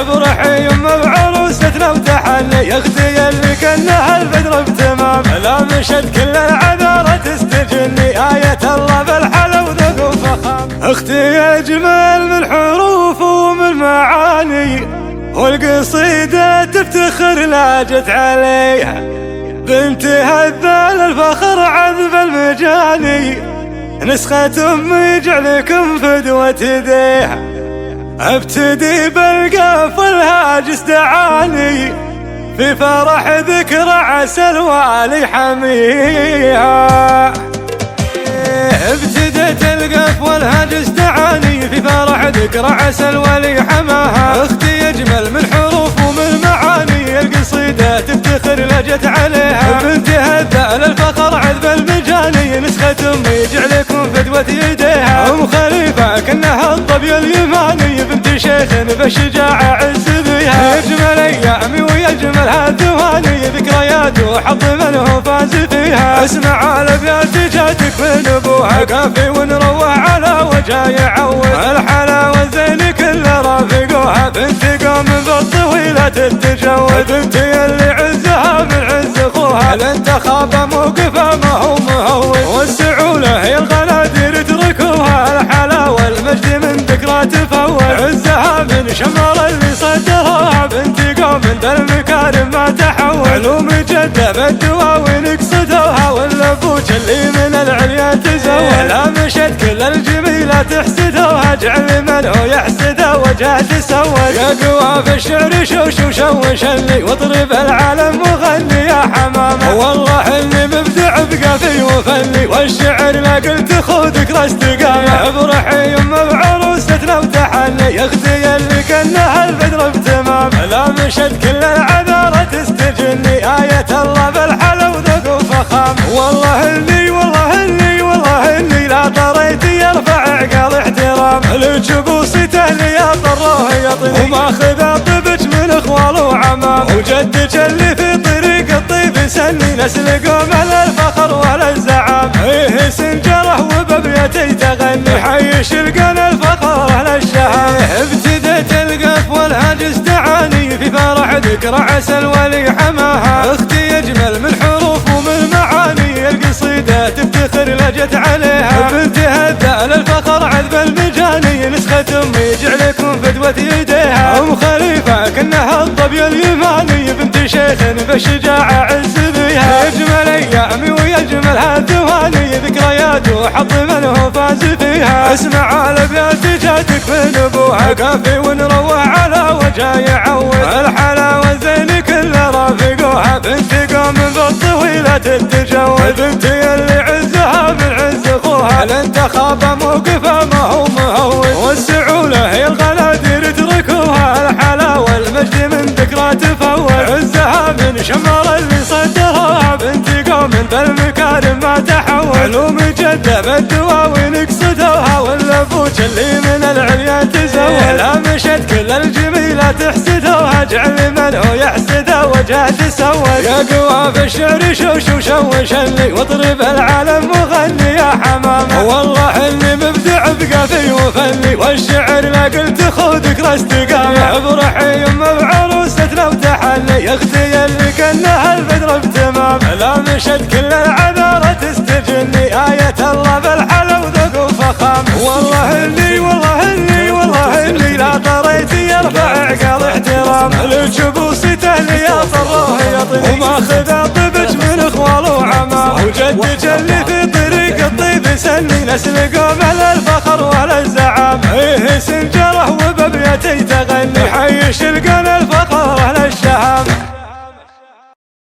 برحي يمه بعروستنا وتحلي يا اختي اللي كانها البدر بتمام لا مشت كل العذارى تستجني آية الله بالحلا وذوق وفخام اختي اجمل من حروف ومن معاني والقصيدة تفتخر لا جت عليها بنت هذال الفخر عذب المجاني نسخة أمي جعلكم فدوة يديها ابتدي بالقاف والهاجس دعاني في فرح ذكرى عسى الوالي حميها ابتديت القاف والهاجس دعاني في فرح ذكرى عسى الوالي حماها اختي اجمل من حروف ومن معاني القصيدة تفتخر لجت عليها بنت هذال الفخر عذب المجاني نسخة امي جعلكم فدوة يديها ام خليفة كانها الظبي اليماني بنت شيخ بالشجاعة عز بيها يجمل ايامي ويجمل هالثواني ذكريات وحظ من هو فاز فيها اسمع الابيات جاتك من ابوها كافي ونروح على وجه يعود الحلاوة الزين كل رافقوها بنت قوم بالطويلة تتجود بنت اللي عزها من عز اخوها لن تخاف موقفها ما هو مهون والسعولة هي الغنادير تركوها الحلاوة المجد من ذكرى تفول عزها من شمر اللي صدرها بنت قوم بالمكارم ما تحول علوم جدة بالدواوين قصدوها واللبوج اللي من العليا تزول لا مشت كل الجميلة تحسدوها جعل من هو يحسدها وجه تسول يا قوى في الشعر شوش وشوش اللي واضرب العالم وغني يا حمامة والله اللي مبدع بقافي وفني والشعر لا قلت خذك راستقامة برحي يمه بعروستنا وتحلي يا اختي اللي كانها البدر بتمام لا مشت كل العذارى تستجني آية الله بالحلا وذوق وفخام والله اللي لا طريت يرفع عقال احترام لجبوسته اللي يضره يطيب وما خذ طبج من اخوال وعمام وجدك اللي في طريق الطيب سني نسل قوم الفخر ولا الزعام ايه سنجره وببيتي تغني حي شلقان الفخر اهل الشهام ابتديت القف والهاجس دعاني في فرح ذكرى عسى الولي حماها اختي اجمل من حروف ومن معاني القصيدة تفتخر لجت عليها بنت هذال الفخر عذب المجاني نسخة امي جعلكم فدوة يديها ام خليفة كانها الظبي اليماني بنت شيخ بالشجاعة عز بيها يجمل ايامي ويجمل هالثواني ذكريات وحظ من هو فاز فيها اسمع الابيات جاتك من ابوها كافي ونروح على وجه يعود الحلاوة الزين كل رافقوها بنت قوم بالطويلة تتجود بنت اللي عزها من عز اخوها لن تخاف موقفها ما هو مهون والسعولة هي الغنادير تركوها الحلاوة المجد من ذكرى تفول عزها من شمر اللي صدرها بنت قوم بالمكارم ما تحول علوم جدة بالدواوين قصدوها واللبوج اللي من العليا تزول لا مشت كل الجميلة تحسدوها جعل من هو يحسدها وجه تسول يا قوى في الشعر شوش وشوش اللي واضرب العالم وغني يا حمامة والله اللي مبدع بقافي وفني والشعر لا قلت خذك راستقامة برحي يمه بعروستنا وتحلي يا اختي اللي كانها البدر بتمام لا مشت كل العذارى تستجني آية الله بالحلا وذوق وفخام والله اللي لا طريت يرفع عقال احترام لجبوسته اللي يضره يطيب وما خذ طبج من اخوال وعمام وجدك اللي في طريق الطيب سني نسل قوم الفخر ولا الزعام ايه سنجره وببيتي تغني حي شلقان